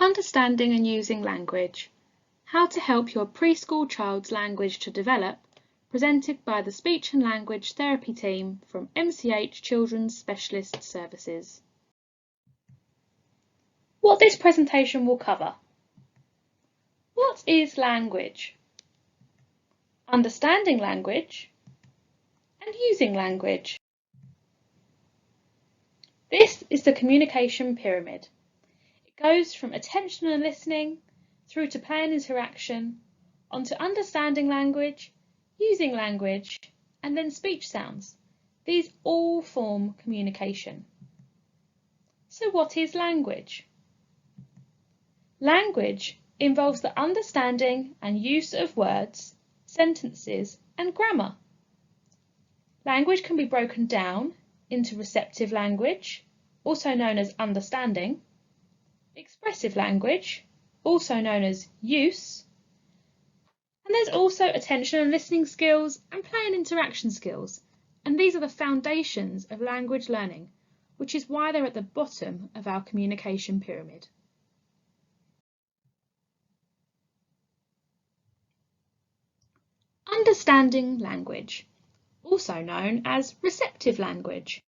Understanding and using language. How to help your preschool child's language to develop, presented by the Speech and Language Therapy team from MCH Children's Specialist Services. What this presentation will cover. What is language? Understanding language and using language. This is the communication pyramid. It goes from attention and listening through to play and interaction, onto understanding language, using language, and then speech sounds. These all form communication. So what is language? Language involves the understanding and use of words, sentences, and grammar. Language can be broken down into receptive language, also known as understanding, expressive language, also known as use, and there's also attention and listening skills and play and interaction skills, and these are the foundations of language learning, which is why they're at the bottom of our communication pyramid. Understanding language, also known as receptive language.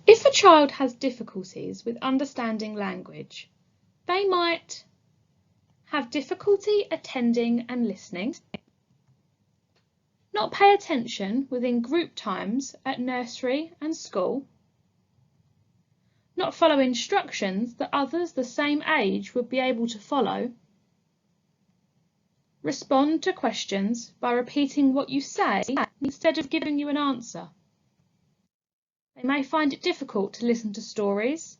If a child has difficulties with understanding language, they might have difficulty attending and listening, not pay attention within group times at nursery and school, not follow instructions that others the same age would be able to follow, respond to questions by repeating what you say instead of giving you an answer. They may find it difficult to listen to stories,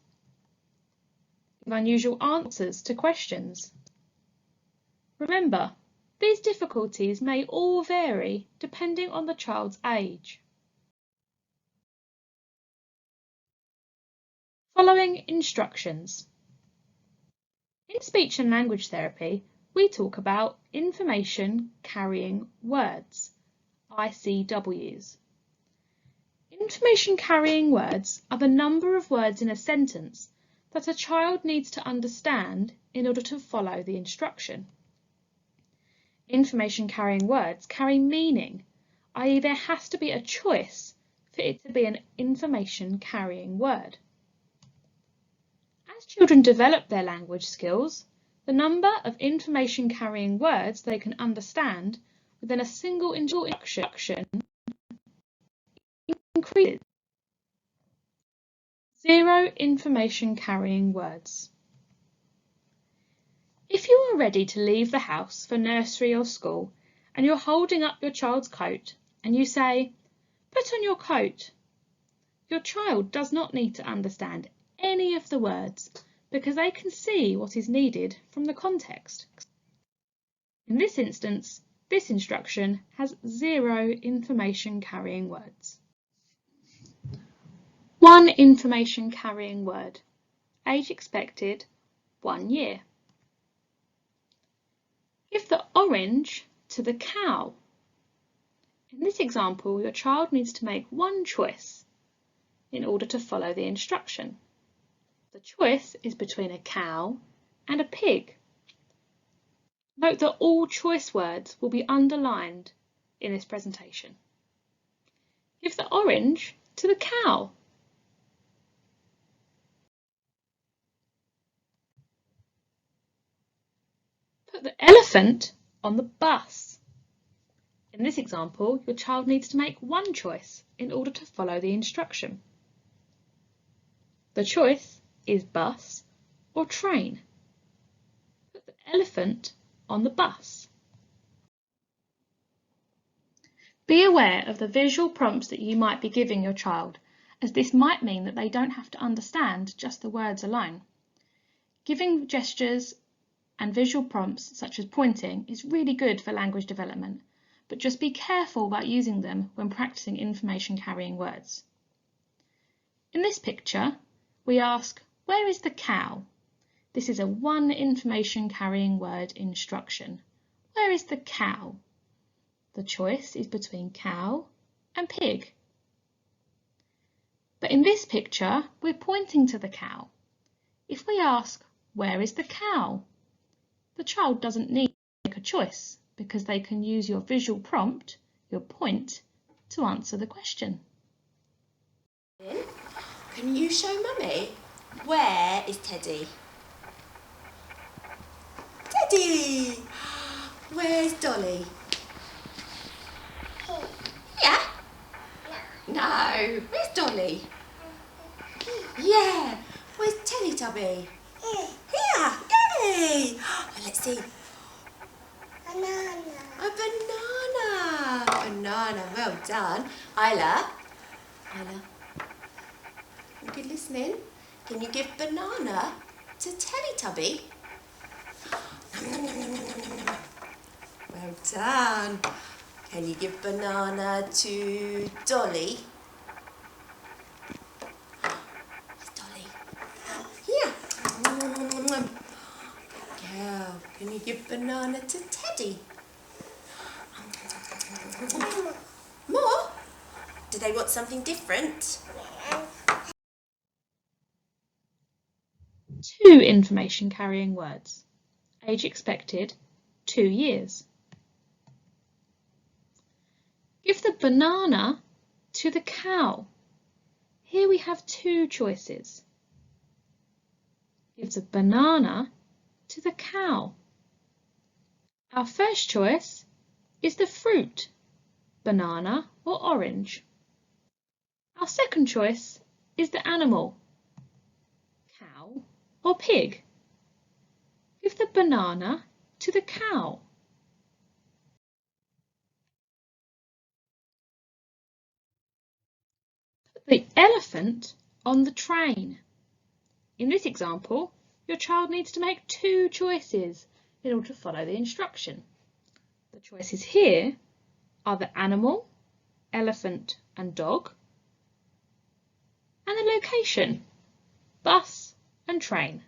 give unusual answers to questions. Remember, these difficulties may all vary depending on the child's age. Following instructions. In speech and language therapy, we talk about information carrying words, ICWs. Information carrying words are the number of words in a sentence that a child needs to understand in order to follow the instruction. Information carrying words carry meaning, i.e. there has to be a choice for it to be an information carrying word. As children develop their language skills, the number of information carrying words they can understand within a single instruction increases. 0 information carrying words. If you are ready to leave the house for nursery or school and you're holding up your child's coat and you say, "Put on your coat," your child does not need to understand any of the words because they can see what is needed from the context. In this instance, this instruction has 0 information carrying words. 1 information carrying word. Age expected 1 year. Give the orange to the cow. In this example, your child needs to make one choice in order to follow the instruction. The choice is between a cow and a pig. Note that all choice words will be underlined in this presentation. Give the orange to the cow. Put the elephant on the bus. In this example, your child needs to make one choice in order to follow the instruction. The choice is bus or train. Put the elephant on the bus. Be aware of the visual prompts that you might be giving your child, as this might mean that they don't have to understand just the words alone. Giving gestures and visual prompts such as pointing is really good for language development, but just be careful about using them when practicing information carrying words. In this picture, we ask, "Where is the cow?" This is a 1 information carrying word instruction. Where is the cow? The choice is between cow and pig. But in this picture, we're pointing to the cow. If we ask, where is the cow? The child doesn't need to make a choice because they can use your visual prompt, your point, to answer the question. Can you show Mummy? Where is Teddy? Teddy! Where's Dolly? Yeah? No. Where's Dolly? Yeah. Where's Teletubby? Here. Yay! Oh, let's see. Banana. A banana. Banana. Well done. Isla. You good listening? Can you give banana to Teletubby? Well done. Can you give banana to Dolly? Dolly. Here. Girl, can you give banana to Teddy? More? Do they want something different? 2 information carrying words. Age expected, 2 years. Give the banana to the cow. Here we have 2 choices. Give the banana to the cow. Our first choice is the fruit, banana or orange. Our second choice is the animal, cow or pig. Give the banana to the cow. Put the elephant on the train. In this example, your child needs to make 2 choices in order to follow the instruction. The choices here are the animal, elephant and dog, and the location, bus and train.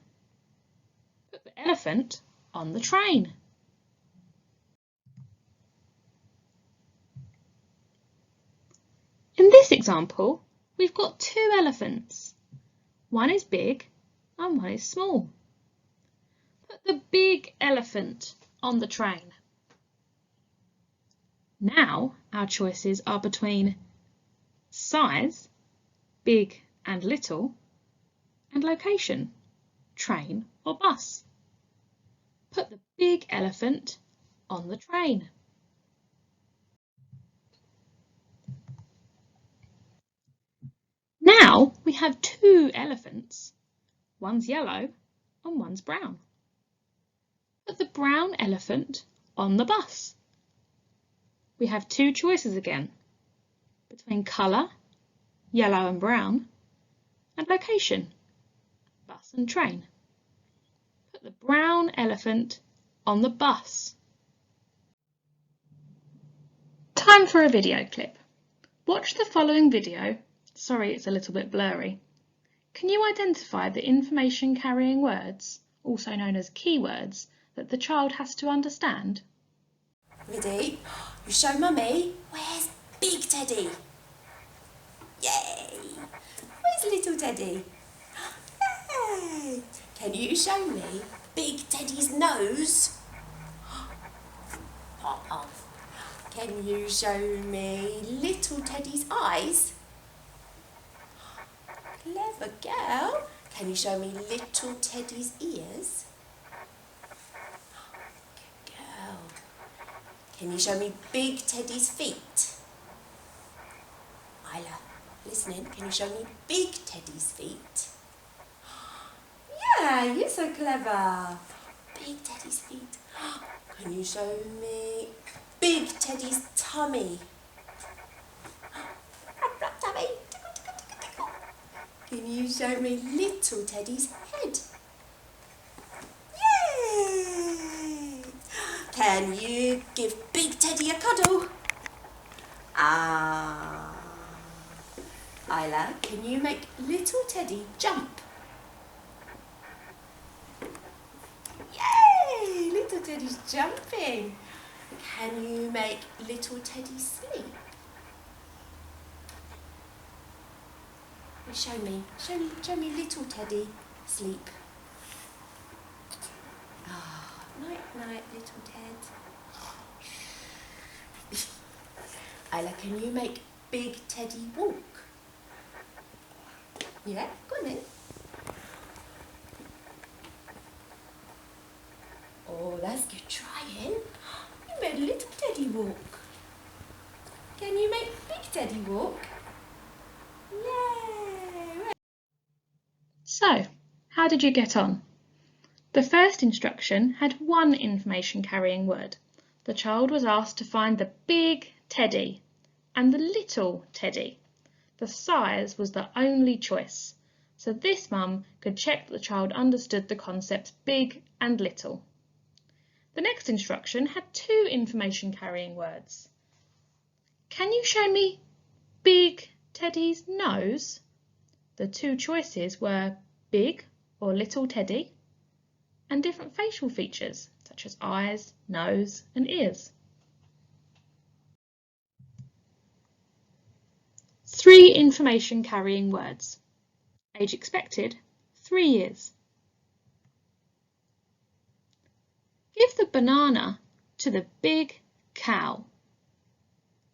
Put the elephant on the train. In this example, we've got 2 elephants. One is big and one is small. Put the big elephant on the train. Now our choices are between size, big and little, and location, train or bus. Put the big elephant on the train. Now we have 2 elephants. One's yellow and one's brown. Put the brown elephant on the bus. We have 2 choices again, between colour, yellow and brown, and location, bus and train. Put the brown elephant on the bus. Time for a video clip. Watch the following video. Sorry, it's a little bit blurry. Can you identify the information carrying words, also known as keywords, that the child has to understand? Ready? You show Mummy. Where's Big Teddy? Yay! Where's Little Teddy? Yay! Can you show me Big Teddy's nose? Pop off. Can you show me Little Teddy's eyes? Clever girl. Can you show me Little Teddy's ears? Good girl. Can you show me Big Teddy's feet? Isla, listening, can you show me Big Teddy's feet? Yeah, you're so clever. Big Teddy's feet. Can you show me Big Teddy's tummy? Tummy. Can you show me Little Teddy's head? Yay! Can you give Big Teddy a cuddle? Isla, can you make Little Teddy jump? Yay! Little Teddy's jumping. Can you make Little Teddy sleep? Show me little Teddy. Sleep. Ah, night, night, little Ted. Isla, can you make Big Teddy walk? Yeah, go on then. Oh, that's good trying. You made little Teddy walk. Can you make Big Teddy walk? Yay! So, how did you get on? The first instruction had one information carrying word. The child was asked to find the big teddy and the little teddy. The size was the only choice, so this mum could check that the child understood the concepts big and little. The next instruction had two information carrying words. Can you show me Big Teddy's nose? The two choices were big or little teddy and different facial features such as eyes, nose and ears. Three information carrying words. Age expected, 3 years. Give the banana to the big cow.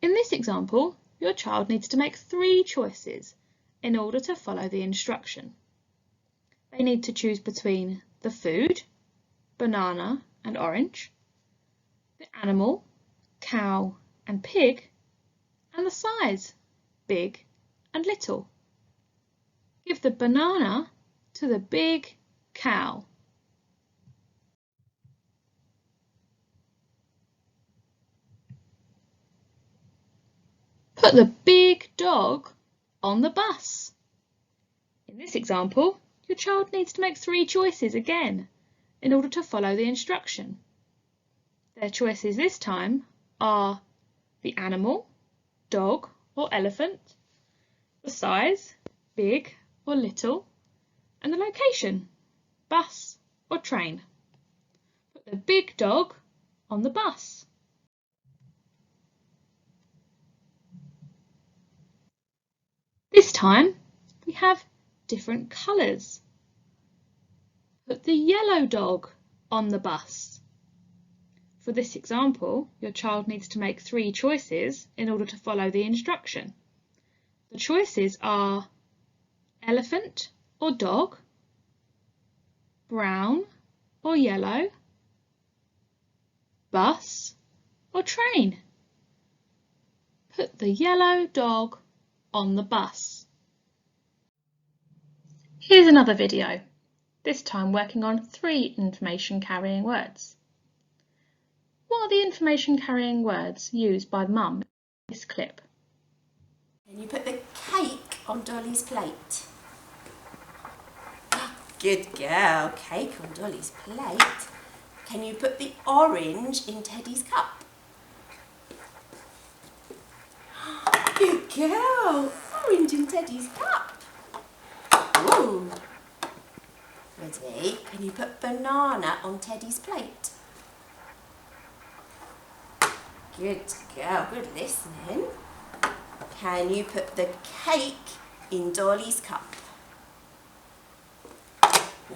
In this example, your child needs to make 3 choices in order to follow the instruction. They need to choose between the food, banana and orange, the animal, cow and pig, and the size, big and little. Give the banana to the big cow. Put the big dog on the bus. In this example, your child needs to make 3 choices again in order to follow the instruction. Their choices this time are the animal, dog or elephant, the size, big or little, and the location, bus or train. Put the big dog on the bus. This time we have different colours. Put the yellow dog on the bus. For this example, your child needs to make 3 choices in order to follow the instruction. The choices are elephant or dog, brown or yellow, bus or train. Put the yellow dog on the bus. Here's another video, this time working on 3 information carrying words. What are the information carrying words used by Mum in this clip? Can you put the cake on Dolly's plate? Good girl, cake on Dolly's plate. Can you put the orange in Teddy's cup? Good girl, orange in Teddy's cup. Ooh. Ready? Can you put banana on Teddy's plate? Good girl, good listening. Can you put the cake in Dolly's cup?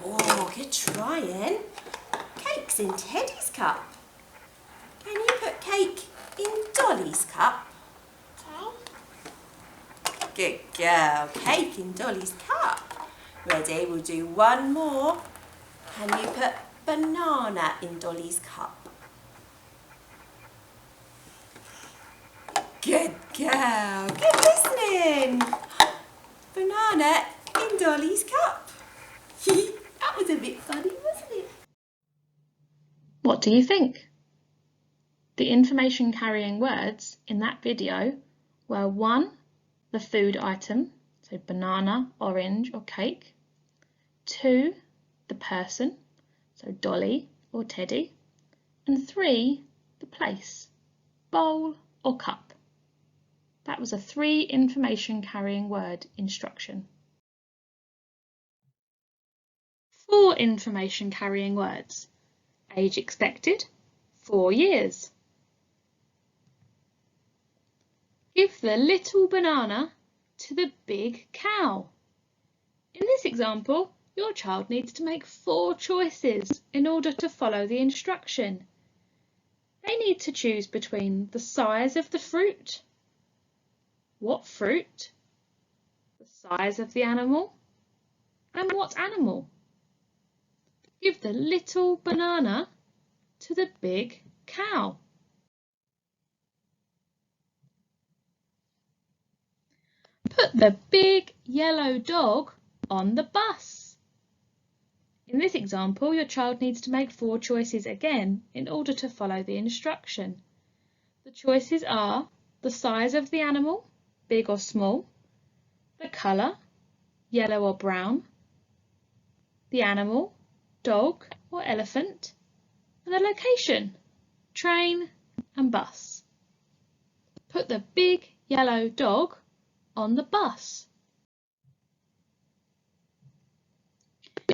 Oh, good trying. Cake's in Teddy's cup. Can you put cake in Dolly's cup? Good girl, cake in Dolly's cup. Ready, we'll do one more. Can you put banana in Dolly's cup? Good girl, good listening. Banana in Dolly's cup. That was a bit funny, wasn't it? What do you think? The information carrying words in that video were 1, the food item, so banana, orange or cake. 2, the person, so Dolly or Teddy. And 3, the place, bowl or cup. That was a 3 information carrying word instruction. 4 information carrying words. Age expected, 4 years. Give the little banana to the big cow. example, your child needs to make 4 choices in order to follow the instruction. They need to choose between the size of the fruit, what fruit, the size of the animal, and what animal. Give the little banana to the big cow. Put the big yellow dog on the bus. In this example, your child needs to make 4 choices again in order to follow the instruction. The choices are the size of the animal, big or small, the colour, yellow or brown, the animal, dog or elephant, and the location, train and bus. Put the big yellow dog on the bus.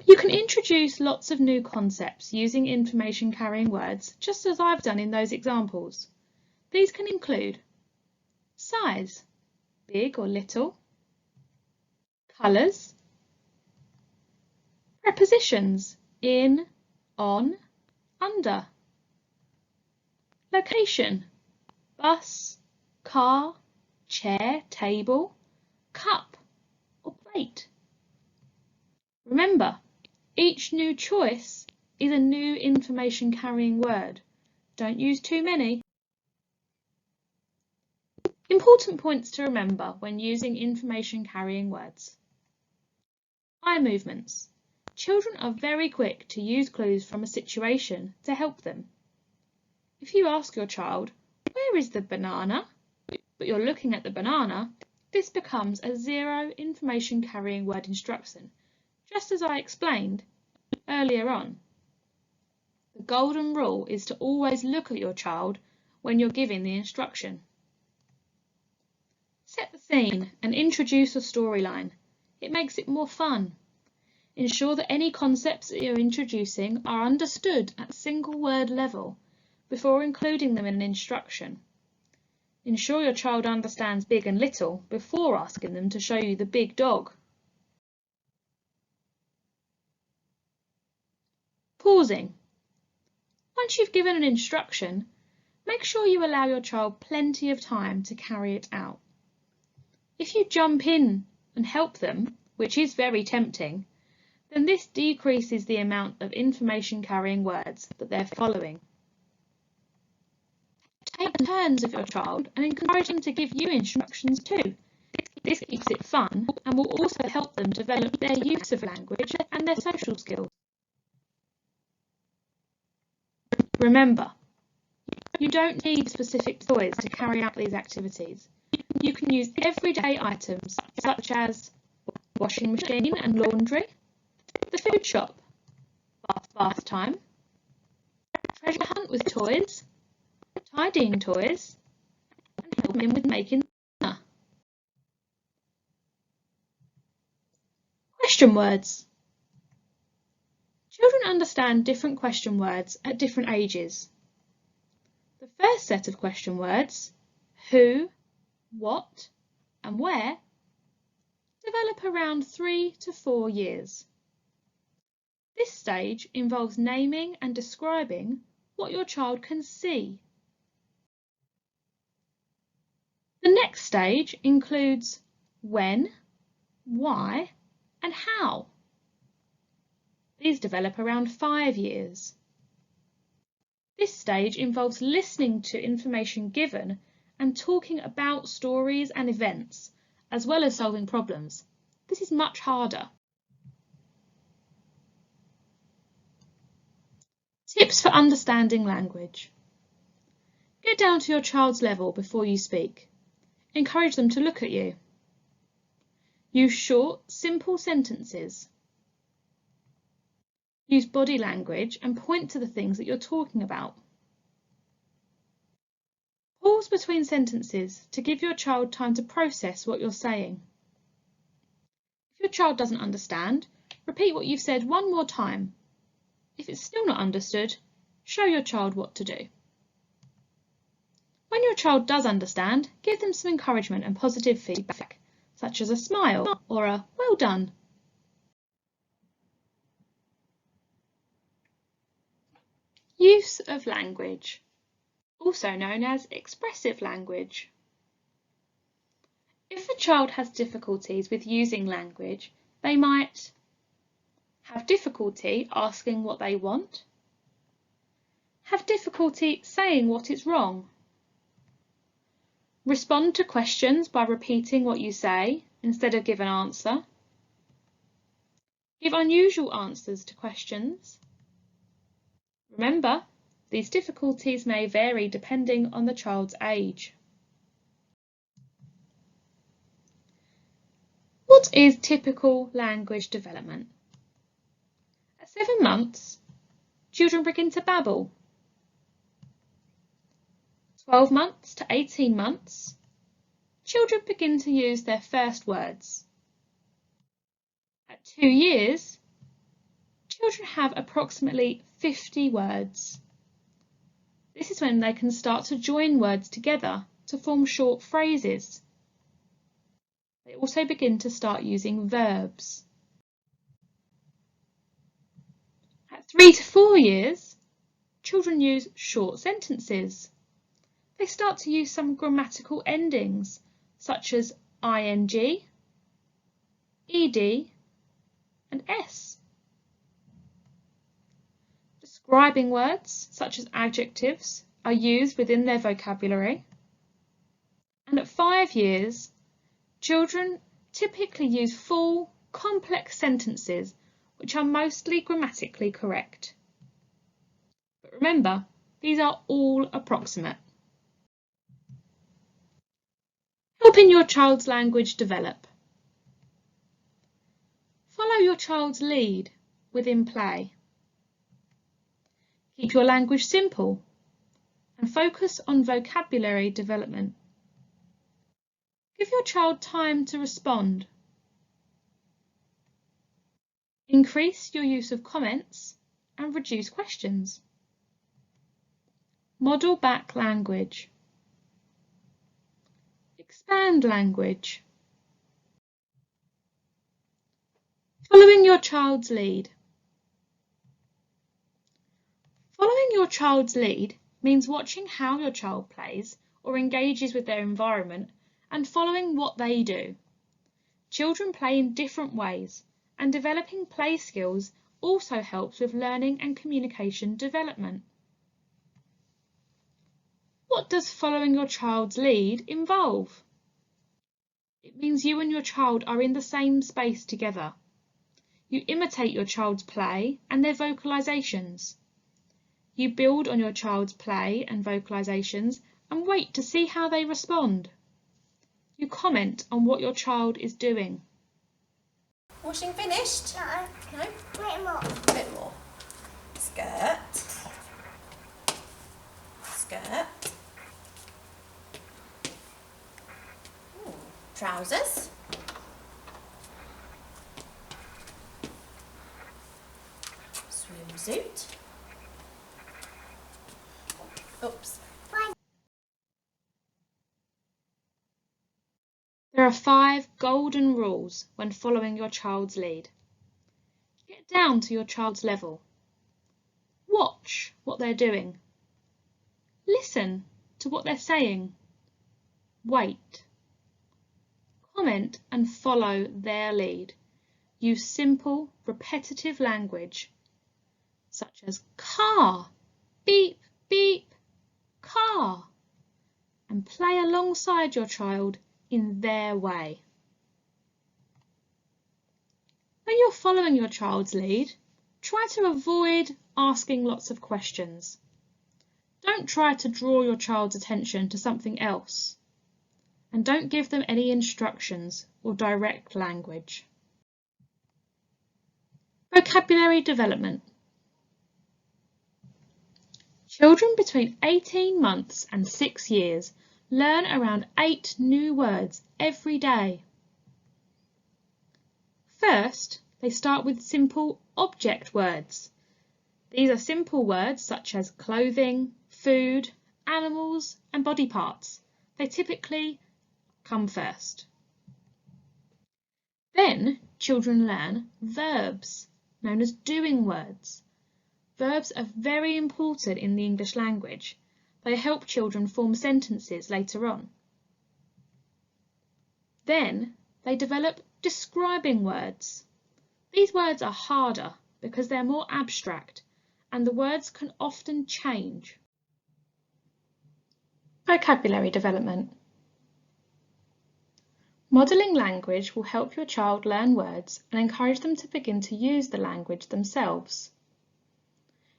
You can introduce lots of new concepts using information carrying words, just as I've done in those examples. These can include size, big or little, colours, prepositions, in, on, under, location, bus, car, chair, table, cup or plate. Remember, each new choice is a new information carrying word. Don't use too many. Important points to remember when using information carrying words. Eye movements. Children are very quick to use clues from a situation to help them. If you ask your child, "Where is the banana?" but you're looking at the banana, this becomes a 0 information carrying word instruction, just as I explained earlier on. The golden rule is to always look at your child when you're giving the instruction. Set the scene and introduce a storyline. It makes it more fun. Ensure that any concepts that you're introducing are understood at single word level before including them in an instruction. Ensure your child understands big and little before asking them to show you the big dog. Pausing. Once you've given an instruction, make sure you allow your child plenty of time to carry it out. If you jump in and help them, which is very tempting, then this decreases the amount of information carrying words that they're following. Take turns with your child and encourage them to give you instructions too. This keeps it fun and will also help them develop their use of language and their social skills. Remember, you don't need specific toys to carry out these activities. You can use everyday items such as washing machine and laundry, the food shop, bath time, treasure hunt with toys, tidying toys, and helping with making dinner. Question words. Children understand different question words at different ages. The first set of question words, who, what, and where, develop around 3 to 4 years. This stage involves naming and describing what your child can see. The next stage includes when, why, and how. These develop around 5 years. This stage involves listening to information given and talking about stories and events, as well as solving problems. This is much harder. Tips for understanding language. Get down to your child's level before you speak. Encourage them to look at you. Use short, simple sentences. Use body language and point to the things that you're talking about. Pause between sentences to give your child time to process what you're saying. If your child doesn't understand, repeat what you've said one more time. If it's still not understood, show your child what to do. When your child does understand, give them some encouragement and positive feedback, such as a smile or a "well done." Use of language, also known as expressive language. If a child has difficulties with using language, they might have difficulty asking what they want, have difficulty saying what is wrong, respond to questions by repeating what you say instead of give an answer, give unusual answers to questions. Remember, these difficulties may vary depending on the child's age. What is typical language development? At 7 months, children begin to babble. 12 months to 18 months, children begin to use their first words. At 2 years, children have approximately 50 words. This is when they can start to join words together to form short phrases. They also begin to start using verbs. At 3 to 4 years, children use short sentences. They start to use some grammatical endings such as ing, ed and s. Describing words such as adjectives are used within their vocabulary. And at 5 years, children typically use full, complex sentences which are mostly grammatically correct. But remember, these are all approximate. Helping your child's language develop. Follow your child's lead within play. Keep your language simple and focus on vocabulary development. Give your child time to respond. Increase your use of comments and reduce questions. Model back language. Expand language. Following your child's lead. Following your child's lead means watching how your child plays or engages with their environment and following what they do. Children play in different ways, and developing play skills also helps with learning and communication development. What does following your child's lead involve? It means you and your child are in the same space together. You imitate your child's play and their vocalisations. You build on your child's play and vocalisations and wait to see how they respond. You comment on what your child is doing. Washing finished? No. No? Wait more. A bit more. Skirt. Skirt. Ooh. Trousers. Swimsuit. Oops. There are 5 golden rules when following your child's lead. Get down to your child's level. Watch what they're doing. Listen to what they're saying. Wait. Comment and follow their lead. Use simple, repetitive language such as car, beep, beep, car, and play alongside your child in their way. When you're following your child's lead, try to avoid asking lots of questions. Don't try to draw your child's attention to something else, and don't give them any instructions or direct language. Vocabulary development. Children between 18 months and 6 years learn around 8 new words every day. First, they start with simple object words. These are simple words such as clothing, food, animals, and body parts. They typically come first. Then children learn verbs, known as doing words. Verbs are very important in the English language. They help children form sentences later on. Then they develop describing words. These words are harder because they're more abstract and the words can often change. Vocabulary development. Modelling language will help your child learn words and encourage them to begin to use the language themselves.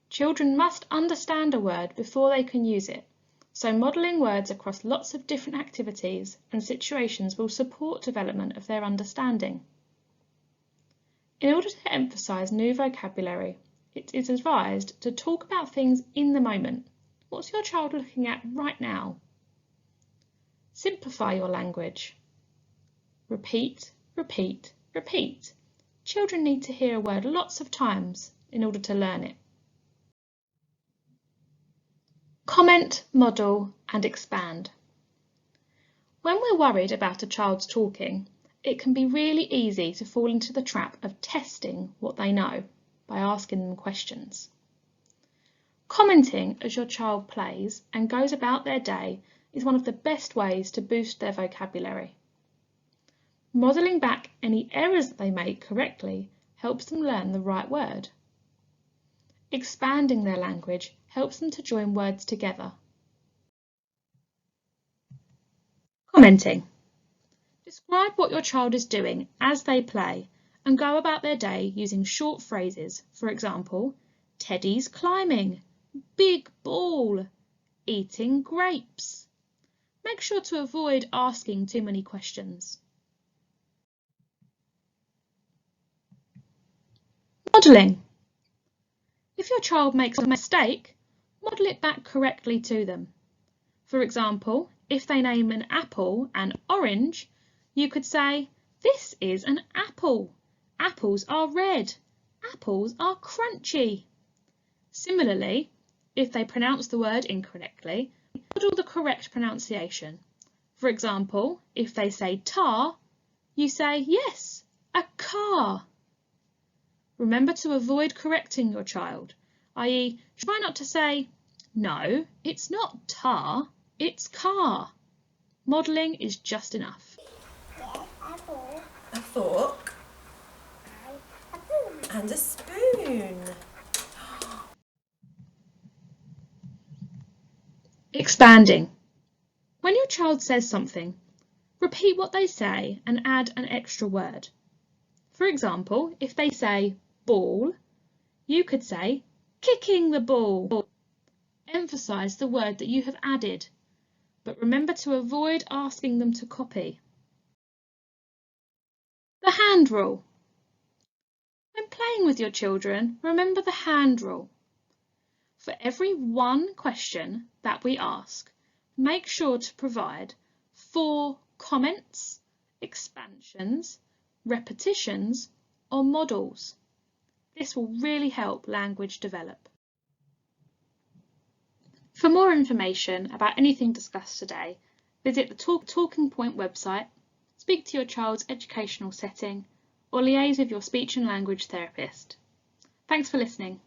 Children must understand a word before they can use it, so modelling words across lots of different activities and situations will support development of their understanding. In order to emphasise new vocabulary, it is advised to talk about things in the moment. What's your child looking at right now? Simplify your language. Repeat, repeat, repeat. Children need to hear a word lots of times in order to learn it. Comment, model and expand. When we're worried about a child's talking, it can be really easy to fall into the trap of testing what they know by asking them questions. Commenting as your child plays and goes about their day is one of the best ways to boost their vocabulary. Modelling back any errors that they make correctly helps them learn the right word. Expanding their language helps them to join words together. Commenting. Describe what your child is doing as they play and go about their day using short phrases. For example, Teddy's climbing, big ball, eating grapes. Make sure to avoid asking too many questions. Modelling. If your child makes a mistake, model it back correctly to them. For example, if they name an apple an orange, you could say, "This is an apple. Apples are red. Apples are crunchy." Similarly, if they pronounce the word incorrectly, model the correct pronunciation. For example, if they say tar, you say, "Yes, a car." Remember to avoid correcting your child, i.e. try not to say, "No, it's not tar, it's car." Modelling is just enough. A fork and a spoon. Expanding. When your child says something, repeat what they say and add an extra word. For example, if they say ball, you could say kicking the ball. Emphasise the word that you have added, but remember to avoid asking them to copy. The hand rule. When playing with your children, remember the hand rule. For every one question that we ask, make sure to provide 4 comments, expansions, repetitions, or models. This will really help language develop. For more information about anything discussed today, visit the Talking Point website, speak to your child's educational setting, or liaise with your speech and language therapist. Thanks for listening.